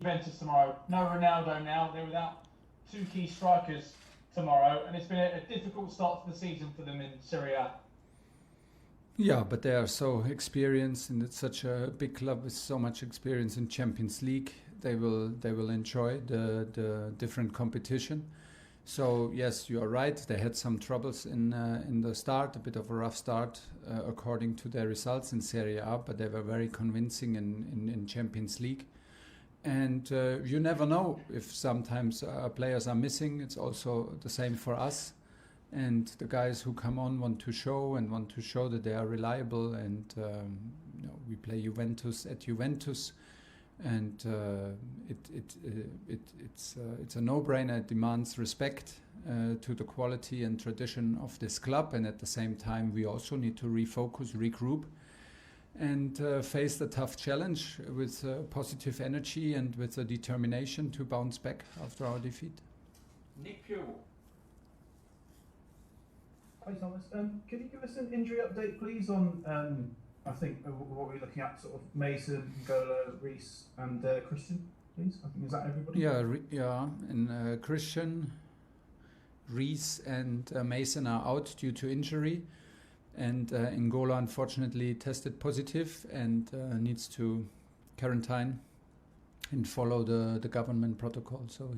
Juventus tomorrow. No Ronaldo now. They're without two key strikers tomorrow, and it's been a difficult start to the season for them in Serie A. Yeah, but they are so experienced, and it's such a big club with so much experience in Champions League. They will enjoy the different competition. So yes, you are right. They had some troubles in the start, a bit of a rough start according to their results in Serie A, but they were very convincing in Champions League. And you never know if sometimes players are missing. It's also the same for us. And the guys who come on want to show that they are reliable. And we play Juventus at Juventus, and it's a no-brainer. It demands respect to the quality and tradition of this club. And at the same time, we also need to refocus, regroup, and face the tough challenge with positive energy and with a determination to bounce back after our defeat. Nick Pure. Hi Thomas, can you give us an injury update please on, I think what we're looking at, sort of Mason, N'Golo, Reece and Christian, please? I think, is that everybody? And Christian, Reece and Mason are out due to injury, and N'Golo unfortunately tested positive and needs to quarantine and follow the government protocol. So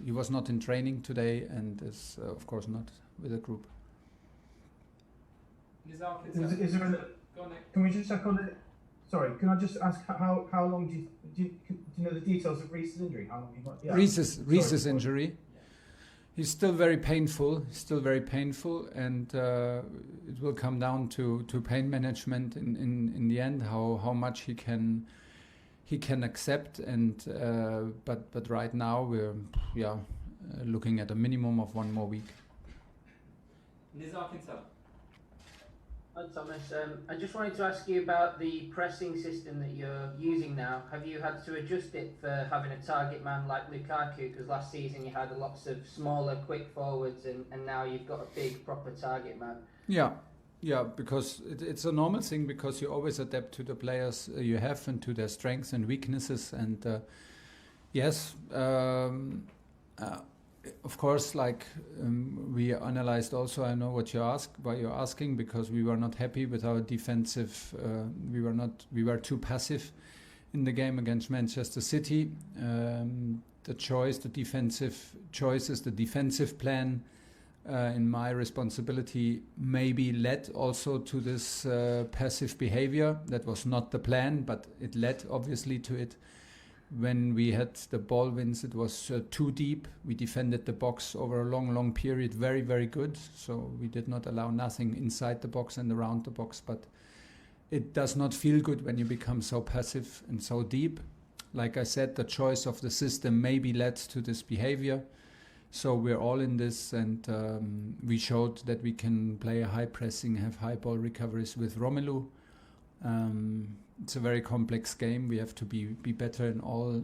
he was not in training today and is of course not with the group. Is there can we just check on it? Sorry, can I just ask how long do you know the details of Reece's injury? How long he might, Reece's injury. He's still very painful. And it will come down to pain management in the end. How much he can accept. And but right now we're looking at a minimum of 1 more week. Nizar Kinsella. Hi Thomas, I just wanted to ask you about the pressing system that you're using now. Have you had to adjust it for having a target man like Lukaku? Because last season you had lots of smaller, quick forwards, and now you've got a big, proper target man. Yeah, because it's a normal thing, because you always adapt to the players you have and to their strengths and weaknesses. And of course, we analyzed also, I know why you're asking, because we were not happy with our defensive. We were too passive in the game against Manchester City. The defensive choices, the defensive plan, in my responsibility, maybe led also to this passive behavior. That was not the plan, but it led obviously to it. When we had the ball wins, it was too deep. We defended the box over a long period, very, very good. So we did not allow nothing inside the box and around the box. But it does not feel good when you become so passive and so deep. Like I said, the choice of the system maybe led to this behavior. So we're all in this, and we showed that we can play a high pressing, have high ball recoveries with Romelu. It's a very complex game. We have to be better in all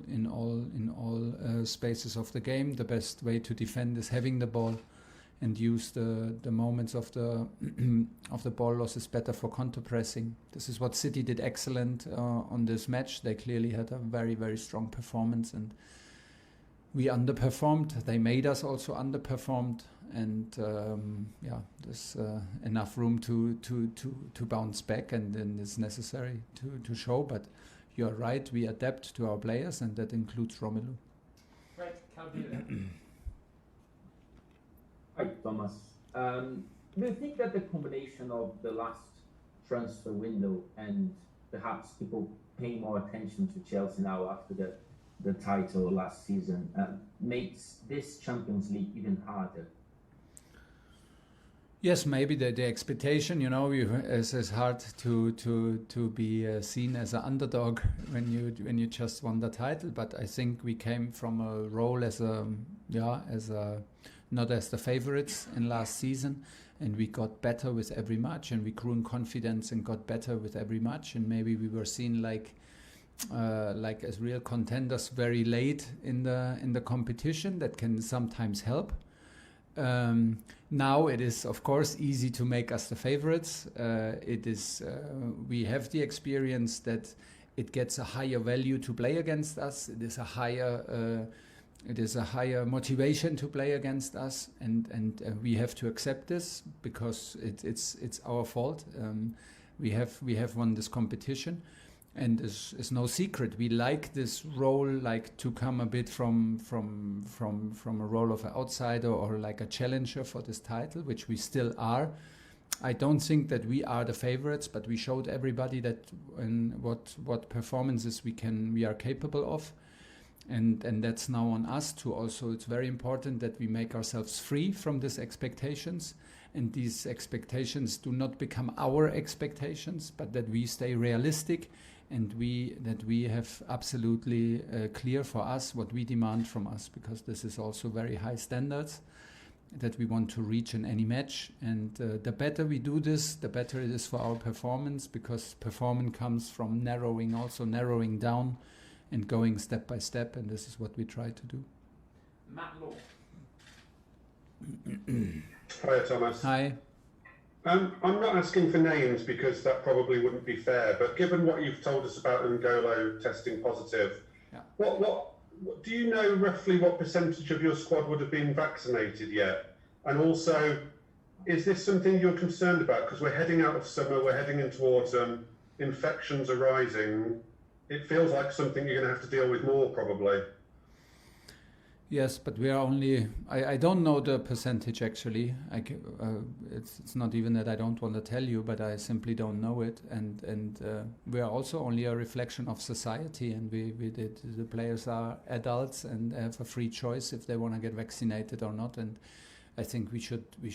spaces of the game. The best way to defend is having the ball and use the moments of the of the ball losses better for counter pressing. This is what City did excellent on this match. They clearly had a very, very strong performance, and we underperformed. They made us also underperformed, and there's enough room to bounce back, and then it's necessary to show. But you're right, we adapt to our players, and that includes Romelu. Fred Caldeira. Hi, Thomas. Do you think that the combination of the last transfer window and perhaps people paying more attention to Chelsea now after the title last season makes this Champions League even harder? Yes, maybe the expectation, it's hard to be seen as an underdog when you just won the title. But I think we came from a role not as the favorites in last season, and we got better with every match, and we grew in confidence and got better with every match, and maybe we were seen like as real contenders very late in the competition. That can sometimes help. Now it is of course easy to make us the favorites. We have the experience that it gets a higher value to play against us. It is a higher motivation to play against us, and we have to accept this because it's our fault. We have won this competition, and it's no secret we like this role, like to come a bit from a role of an outsider or like a challenger for this title, which we still are. I don't think that we are the favorites, but we showed everybody that what performances we are capable of. And that's now on us to also, it's very important that we make ourselves free from these expectations, and these expectations do not become our expectations, but that we stay realistic, and that we have absolutely clear for us what we demand from us, because this is also very high standards that we want to reach in any match. And the better we do this, the better it is for our performance, because performance comes from narrowing down and going step by step, and this is what we try to do. Matt Law. Hi, Thomas. Hi. I'm not asking for names because that probably wouldn't be fair, but given what you've told us about N'Golo testing positive, Yeah. what do you know roughly what percentage of your squad would have been vaccinated yet? And also, is this something you're concerned about? Because we're heading out of summer, we're heading into autumn, infections are rising. It feels like something you're going to have to deal with more, probably. Yes, but we are only. I don't know the percentage actually. It's not even that I don't want to tell you, but I simply don't know it. And we are also only a reflection of society. And the players are adults and have a free choice if they want to get vaccinated or not. And I think we should we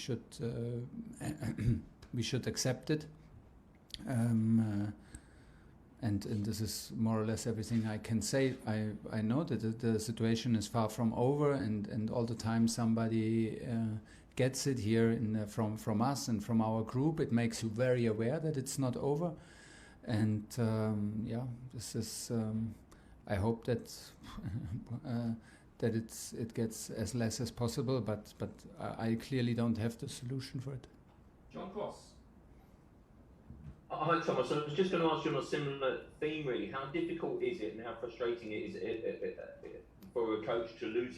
should accept it. And this is more or less everything I can say. I know that the situation is far from over, and all the time somebody gets it here from us and from our group. It makes you very aware that it's not over. And this is. I hope that that it gets as less as possible. But I clearly don't have the solution for it. John Cross. Hi Thomas, I was just going to ask you on a similar theme really. How difficult is it and how frustrating is it for a coach to lose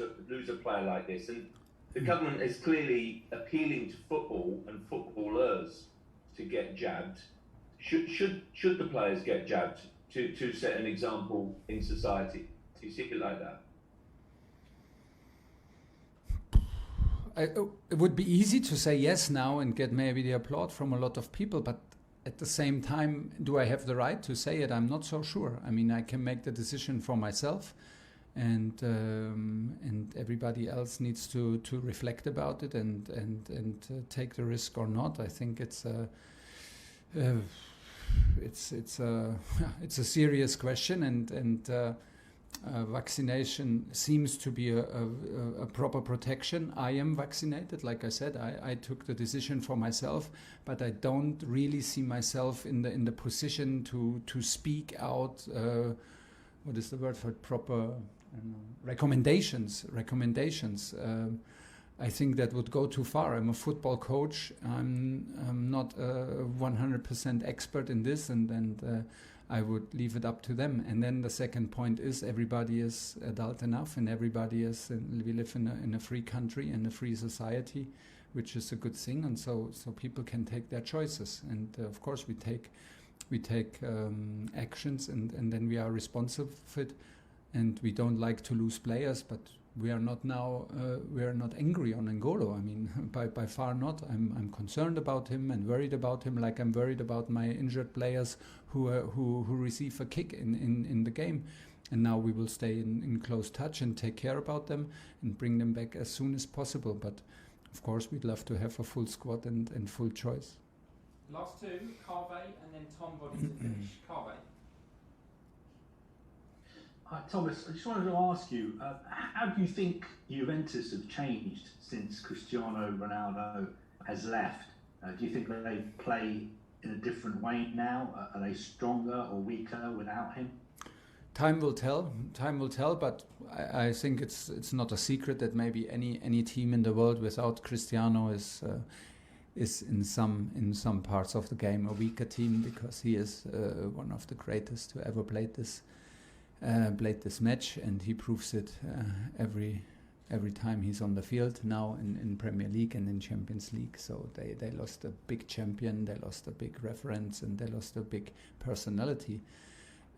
a player like this? And the government is clearly appealing to football and footballers to get jabbed. Should the players get jabbed to set an example in society? Do you see it like that? It would be easy to say yes now and get maybe the applause from a lot of people, but at the same time, do I have the right to say it? I'm not so sure. I mean, I can make the decision for myself, and everybody else needs to reflect about it and take the risk or not. I think it's a serious question, and vaccination seems to be a proper protection. I am vaccinated, like I said. I took the decision for myself, but I don't really see myself in the position to speak out. What is the word for it? Proper recommendations. I think that would go too far. I'm a football coach. I'm not a 100% expert in this, and I would leave it up to them. And then the second point is everybody is adult enough, and everybody is. We live in a free country and a free society, which is a good thing. And so people can take their choices. And of course we take actions, and then we are responsible for it. And we don't like to lose players, but we are not now. We are not angry on N'Golo. I mean, by far not. I'm concerned about him and worried about him, like I'm worried about my injured players who receive a kick in the game. And now we will stay in close touch and take care about them and bring them back as soon as possible. But of course, we'd love to have a full squad and full choice. Last two, Carvey and then Tom Body to finish. Carvey. Hi, Thomas, I just wanted to ask you, how do you think Juventus have changed since Cristiano Ronaldo has left? Do you think they play in a different way now? Are they stronger or weaker without him? Time will tell. But I think it's not a secret that maybe any team in the world without Cristiano is in some parts of the game a weaker team, because he is one of the greatest who ever played this match, and he proves it every time he's on the field now in Premier League and in Champions League. So they lost a big champion, they lost a big reference, and they lost a big personality.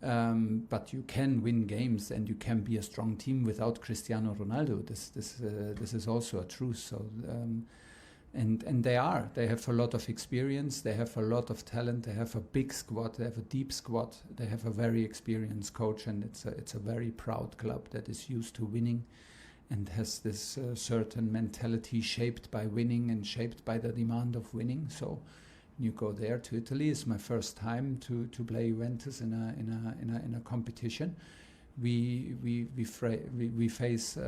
But you can win games and you can be a strong team without Cristiano Ronaldo. This is also a truth. So and they have a lot of experience, they have a lot of talent, they have a big squad, they have a deep squad, they have a very experienced coach, and it's a very proud club that is used to winning and has this certain mentality shaped by winning and shaped by the demand of winning. So you go there to Italy. It's my first time to play Juventus in a competition. We face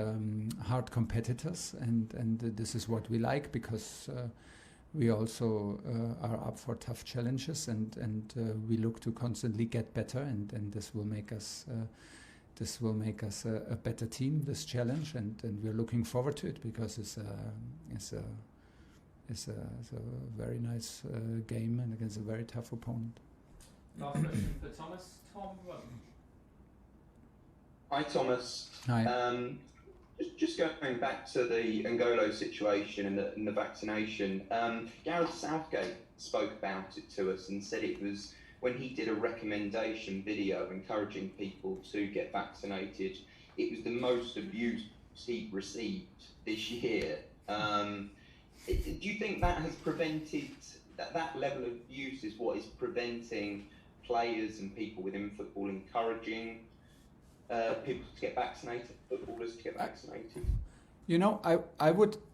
hard competitors, and this is what we like, because we also are up for tough challenges, and we look to constantly get better, and this will make us a better team, this challenge, and we're looking forward to it, because it's a very nice game and against a very tough opponent. Last question for Thomas. Tom, Hi, Thomas. Hi. Just going back to the N'Golo situation and the vaccination, Gareth Southgate spoke about it to us and said it was when he did a recommendation video encouraging people to get vaccinated, it was the most abuse he'd received this year. Do you think that has prevented, that level of abuse is what is preventing players and people within football encouraging people to get vaccinated, footballers to get vaccinated? You know,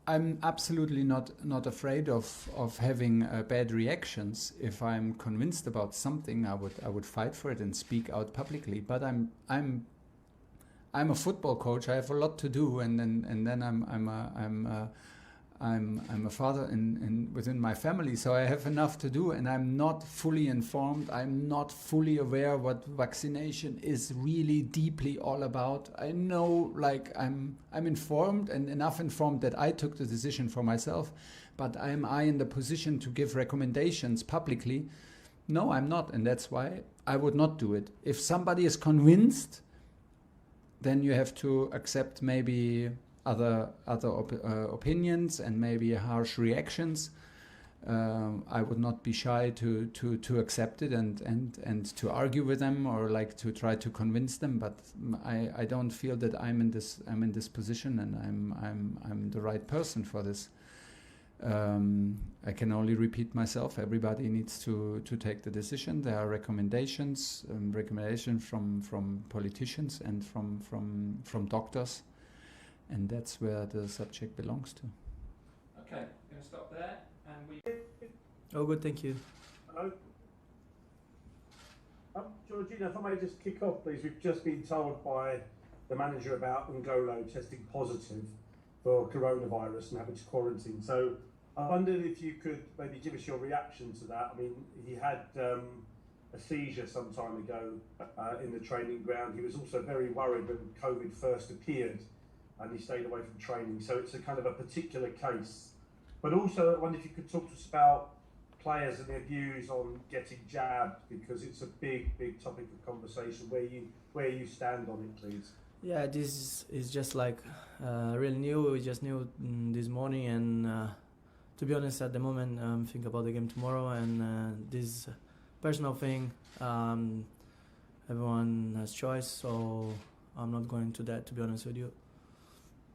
I'm absolutely not afraid of having bad reactions. If I'm convinced about something, I would fight for it and speak out publicly. But I'm a football coach. I have a lot to do, and then I'm a father within my family, so I have enough to do, and I'm not fully informed. I'm not fully aware what vaccination is really deeply all about. I know, like, I'm informed, and enough informed that I took the decision for myself, but am I in the position to give recommendations publicly? No, I'm not, and that's why I would not do it. If somebody is convinced, then you have to accept maybe other opinions and maybe harsh reactions. I would not be shy to accept it and to argue with them, or like to try to convince them. But I don't feel that I'm in this position, and I'm the right person for this. I can only repeat myself. Everybody needs to take the decision. There are recommendations from politicians and from doctors. And that's where the subject belongs to. Okay, I'm going to stop there. And we. Oh, good, thank you. Hello. Jorginho, if I may just kick off, please. We've just been told by the manager about N'Golo testing positive for coronavirus and having to quarantine. So I wondered if you could maybe give us your reaction to that. I mean, he had a seizure some time ago in the training ground. He was also very worried when COVID first appeared, and he stayed away from training. So it's a kind of a particular case. But also, I wonder if you could talk to us about players and their views on getting jabbed, because it's a big topic of conversation. Where you stand on it, please. Yeah, this is just like really new. We just knew this morning, and to be honest, at the moment, think about the game tomorrow, and this personal thing. Everyone has choice, so I'm not going to that, to be honest with you.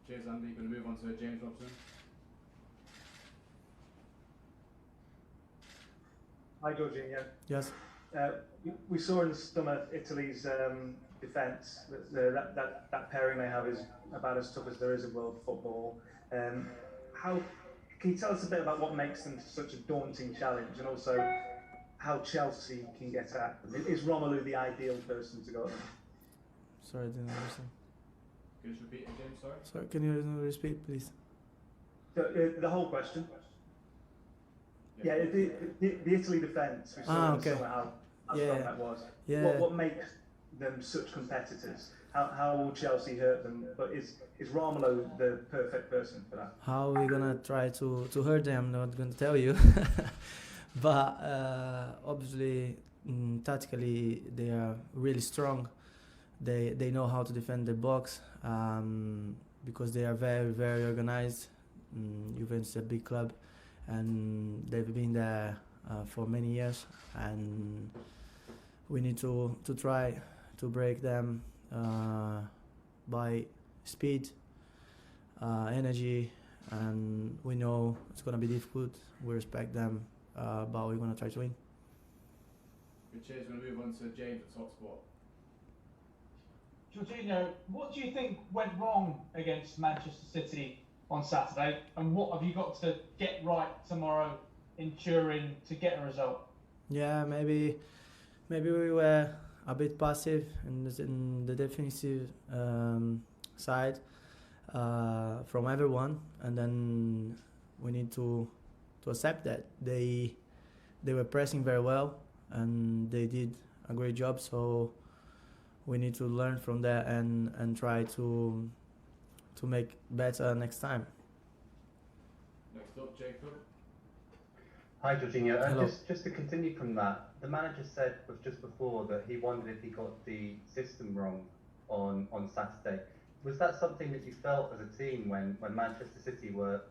Cheers, Andy. Going to move on to James Robson. Hi, Jorginho. Yes. We saw in the summer Italy's defence that pairing they have is about as tough as there is in world football. How can you tell us a bit about what makes them such a daunting challenge, and also how Chelsea can get at them? Is Romelu the ideal person to go at them? Sorry, I didn't understand. Can you just repeat it, James? Sorry. Sorry, can you repeat, please? The whole question. Yeah, the Italy defence. We saw in the summer how strong that was. Yeah. What makes them such competitors? how will Chelsea hurt them? But is Romelu the perfect person for that? How are we gonna try to hurt them? I'm not gonna tell you. But obviously, tactically, they are really strong. They know how to defend the box because they are very, very organized. Juventus is a big club, and they've been there for many years. And we need to try to break them by speed, energy, and we know it's gonna be difficult. We respect them, but we're gonna try to win. Good, cheers. We're going to move on to James at Top Sport. Jorginho, what do you think went wrong against Manchester City on Saturday, and what have you got to get right tomorrow in Turin to get a result? Yeah, maybe we were a bit passive in the defensive side from everyone, and then we need to accept that they were pressing very well and they did a great job. So we need to learn from that and try to make better next time. Next up, Jacob. Hi, Jorginho. Hello. Just to continue from that, the manager said just before that he wondered if he got the system wrong on Saturday. Was that something that you felt as a team when Manchester City were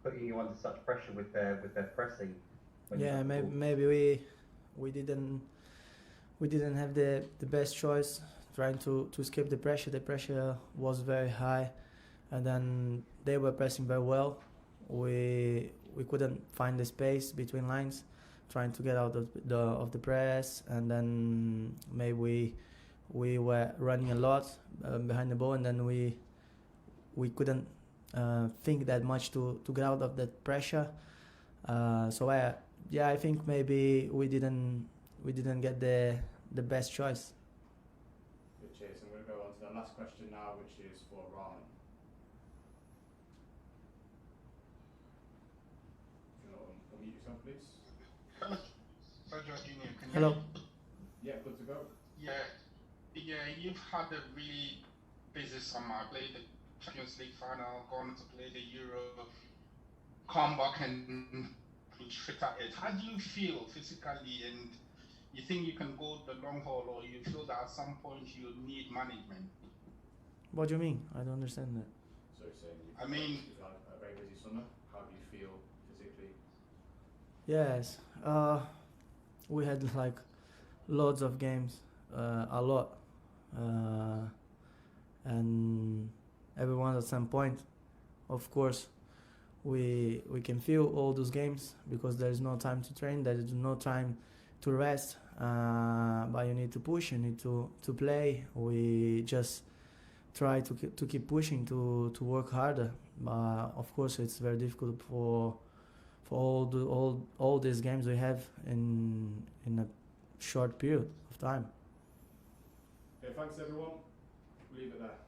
putting you under such pressure with their pressing? Yeah, maybe we didn't have the best choice trying to escape the pressure. The pressure was very high, and then they were pressing very well. We couldn't find the space between lines, trying to get out of the press, and then maybe we were running a lot behind the ball, and then we couldn't think that much to get out of that pressure. So I think maybe we didn't get the best choice. Good, cheers. I'm going to go on to the last question now, which is for Rahman. If you want to unmute yourself, please. Hello, Jorginho. Can you Hello. hear me? Yeah, good to go. Yeah, you've had a really busy summer. Played the Champions League final, gone to play the Euro, come back and retired. How do you feel physically, and you think you can go the long haul, or you feel that at some point you need management? What do you mean? I don't understand that. So you're saying you've had a very busy summer. How do you feel physically? Yes, we had like loads of games, a lot, and everyone at some point, of course, we can feel all those games because there is no time to train, there is no time to rest, but you need to push, you need to play. We just try to keep pushing, to work harder, but of course it's very difficult for all these games we have in a short period of time. Okay, thanks everyone. Leave it there.